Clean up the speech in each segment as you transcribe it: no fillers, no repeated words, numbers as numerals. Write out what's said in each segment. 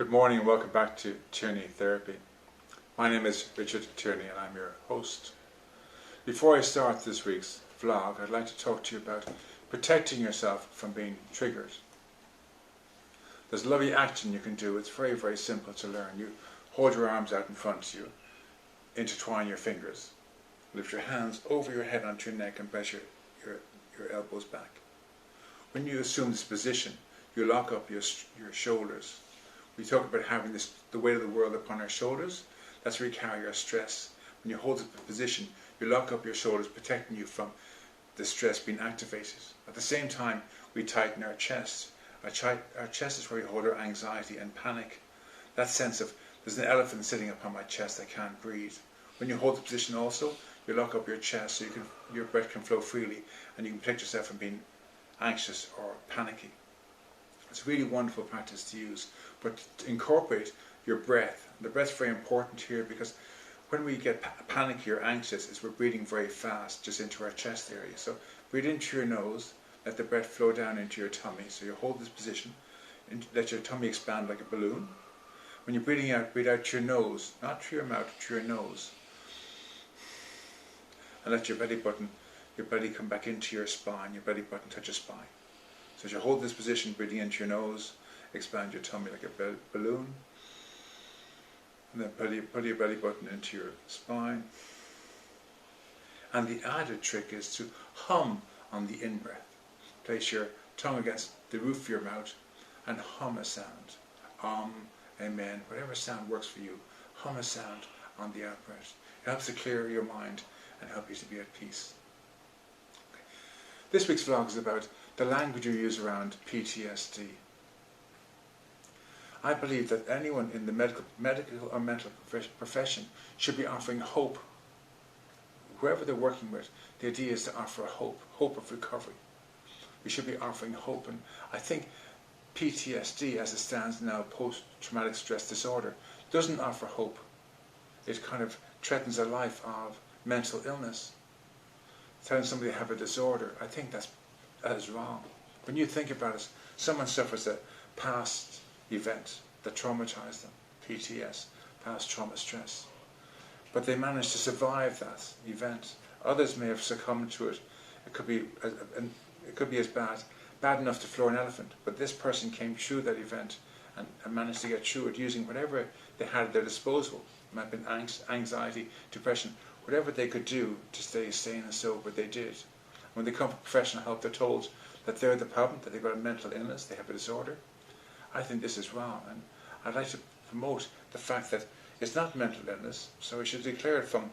Good morning and welcome back to Tierney Therapy. My name is Richard Tierney and I'm your host. Before I start this week's vlog, I'd like to talk to you about protecting yourself from being triggered. There's a lovely action you can do. It's very, very simple to learn. You hold your arms out in front of you, intertwine your fingers, lift your hands over your head onto your neck and press your elbows back. When you assume this position, you lock up your shoulders. We talk about having the weight of the world upon our shoulders. That's where you carry your stress. When you hold the position, you lock up your shoulders, protecting you from the stress being activated. At the same time, we tighten our chest. Our chest is where we hold our anxiety and panic. That sense of, there's an elephant sitting upon my chest, I can't breathe. When you hold the position also, you lock up your chest so your breath can flow freely and you can protect yourself from being anxious or panicky. It's a really wonderful practice to use, but to incorporate your breath. The breath's very important here because when we get panicky or anxious, we're breathing very fast just into our chest area. So breathe into your nose, let the breath flow down into your tummy. So you hold this position, and let your tummy expand like a balloon. When you're breathing out, breathe out your nose, not through your mouth, through your nose. And let your belly come back into your spine, your belly button touch your spine. So as you hold this position, breathing into your nose, expand your tummy like a balloon. And then pull your belly button into your spine. And the added trick is to hum on the in-breath. Place your tongue against the roof of your mouth and hum a sound. Amen, whatever sound works for you. Hum a sound on the out-breath. It helps to clear your mind and help you to be at peace. Okay. This week's vlog is about the language you use around PTSD. I believe that anyone in the medical or mental profession should be offering hope. Whoever they're working with, the idea is to offer hope of recovery. We should be offering hope, and I think PTSD, as it stands now, post-traumatic stress disorder, doesn't offer hope. It kind of threatens a life of mental illness. Telling somebody to have a disorder, I think that is wrong. When you think about it, someone suffers a past event that traumatized them, PTS, past trauma stress. But they managed to survive that event. Others may have succumbed to it. It could be as bad enough to floor an elephant. But this person came through that event and managed to get through it using whatever they had at their disposal. It might have been anxiety, depression, whatever they could do to stay sane and sober, they did. When they come for professional help, they're told that they're the problem, that they've got a mental illness, they have a disorder. I think this is wrong, and I'd like to promote the fact that it's not mental illness, so we should declare it from,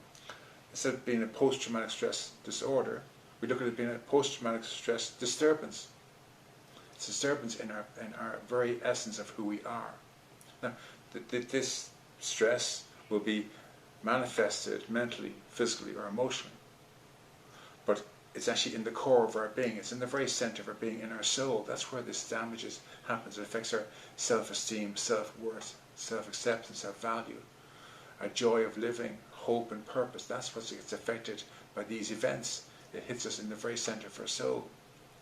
instead of being a post-traumatic stress disorder, we look at it being a post-traumatic stress disturbance. It's a disturbance in our very essence of who we are. Now, this stress will be manifested mentally, physically, or emotionally, but it's actually in the core of our being. It's in the very center of our being, in our soul. That's where this damage happens. It affects our self-esteem, self-worth, self-acceptance, self-value, our joy of living, hope and purpose. That's what gets affected by these events. It hits us in the very center of our soul.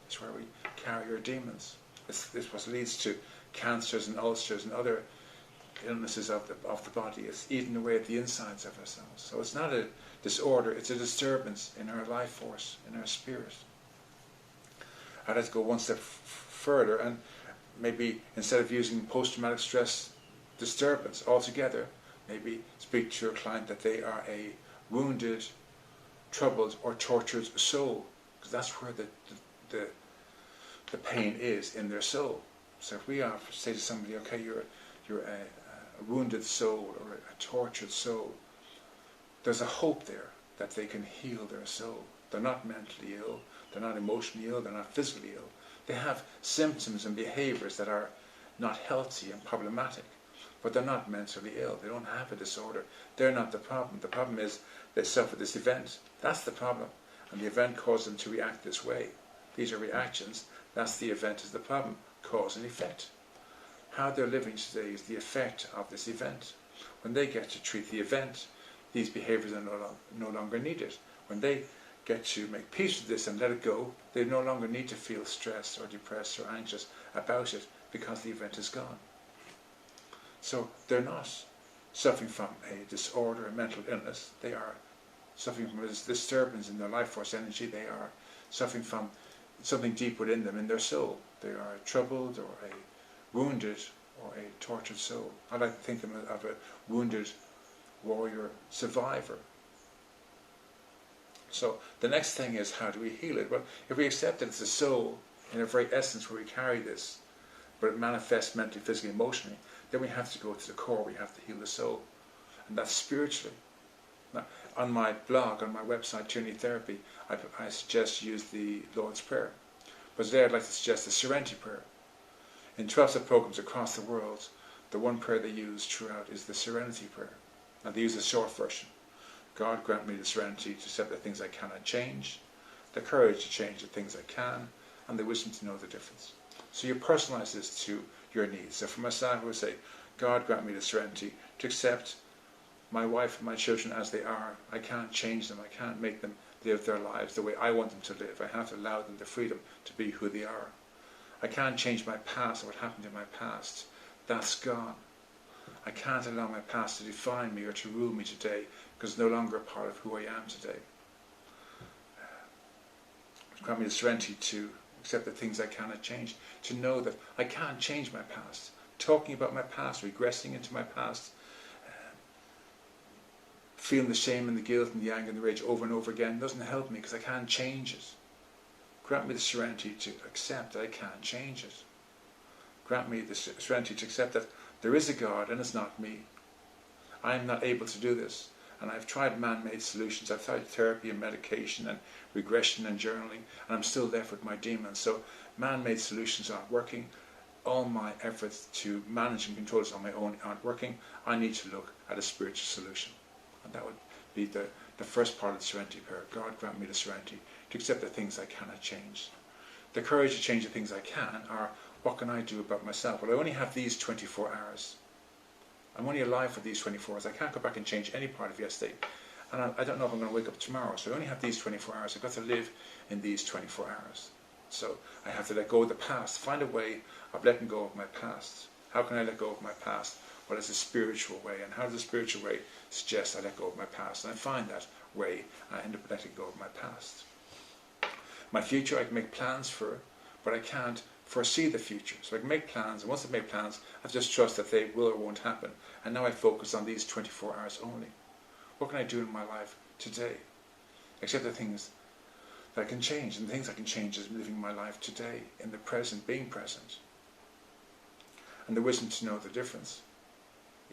It's where we carry our demons. It's what leads to cancers and ulcers and other illnesses of the body. It's eating away at the insides of ourselves. So it's not a disorder, it's a disturbance in our life force, in our spirit. I'd like to go one step further and maybe instead of using post-traumatic stress disturbance altogether, maybe speak to your client that they are a wounded, troubled or tortured soul, because that's where the pain is, in their soul. So if we say to somebody, okay, you're a wounded soul or a tortured soul, there's a hope there that they can heal their soul. They're not mentally ill, they're not emotionally ill, they're not physically ill. They have symptoms and behaviors that are not healthy and problematic, but they're not mentally ill. They don't have a disorder. They're not the problem. The problem is they suffer this event. That's the problem. And the event caused them to react this way. These are reactions. That's the event is the problem. Cause and effect. How they're living today is the effect of this event. When they get to treat the event, these behaviors are no longer needed. When they get to make peace with this and let it go, they no longer need to feel stressed or depressed or anxious about it because the event is gone. So they're not suffering from a disorder, a mental illness. They are suffering from a disturbance in their life force energy. They are suffering from something deep within them, in their soul. They are troubled or a wounded or a tortured soul. I like to think of a wounded warrior survivor. So the next thing is, how do we heal it? Well, if we accept that it's the soul in a very essence where we carry this, but it manifests mentally, physically, emotionally, then we have to go to the core. We have to heal the soul, and that's spiritually. Now, on my blog, on my website, Journey Therapy, I suggest you use the Lord's Prayer. But today I'd like to suggest the Serenity Prayer. In 12-step programs across the world, the one prayer they use throughout is the Serenity Prayer. Now they use a short version. God grant me the serenity to accept the things I cannot change, the courage to change the things I can, and the wisdom to know the difference. So you personalize this to your needs. So for myself, I would say, God grant me the serenity to accept my wife and my children as they are. I can't change them. I can't make them live their lives the way I want them to live. I have to allow them the freedom to be who they are. I can't change my past or what happened in my past. That's gone. I can't allow my past to define me or to rule me today, because it's no longer a part of who I am today. Grant me the serenity to accept the things I cannot change, to know that I can't change my past. Talking about my past, regressing into my past, feeling the shame and the guilt and the anger and the rage over and over again doesn't help me, because I can't change it. Grant me the serenity to accept that I can't change it. Grant me the serenity to accept that there is a God and it's not me. I am not able to do this. And I've tried man-made solutions. I've tried therapy and medication and regression and journaling, and I'm still left with my demons. So man-made solutions aren't working. All my efforts to manage and control this on my own aren't working. I need to look at a spiritual solution. And that would be the first part of the Serenity Prayer. God grant me the serenity to accept the things I cannot change. The courage to change the things I can are, what can I do about myself? Well, I only have these 24 hours. I'm only alive for these 24 hours. I can't go back and change any part of yesterday. And I don't know if I'm going to wake up tomorrow. So I only have these 24 hours. I've got to live in these 24 hours. So I have to let go of the past. Find a way of letting go of my past. How can I let go of my past? Well, it's a spiritual way. And how does the spiritual way suggest I let go of my past? And I find that way, and I end up letting go of my past. My future I can make plans for, but I can't foresee the future. So I can make plans, and once I've made plans, I just trust that they will or won't happen. And now I focus on these 24 hours only. What can I do in my life today? Accept the things that I can change, and the things I can change is living my life today, in the present, being present. And the wisdom to know the difference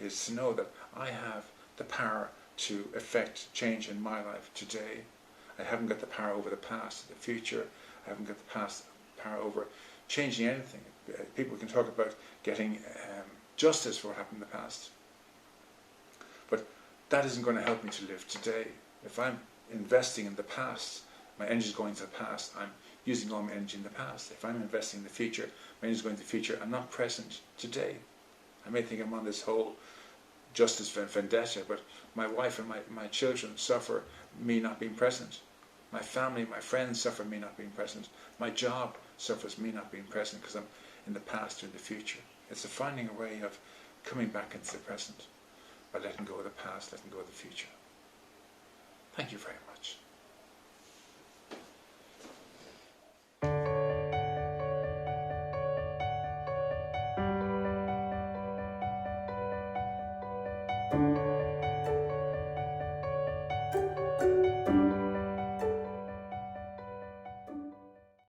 is to know that I have the power to effect change in my life today. I haven't got the power over the past, the future. I haven't got the power over changing anything. People can talk about getting justice for what happened in the past. But that isn't going to help me to live today. If I'm investing in the past, my energy is going to the past. I'm using all my energy in the past. If I'm investing in the future, my energy is going to the future. I'm not present today. I may think I'm on this whole justice vendetta, but my wife and my children suffer me not being present. My family, my friends suffer me not being present. My job suffers me not being present because I'm in the past or in the future. It's finding a way of coming back into the present by letting go of the past, letting go of the future. Thank you very much.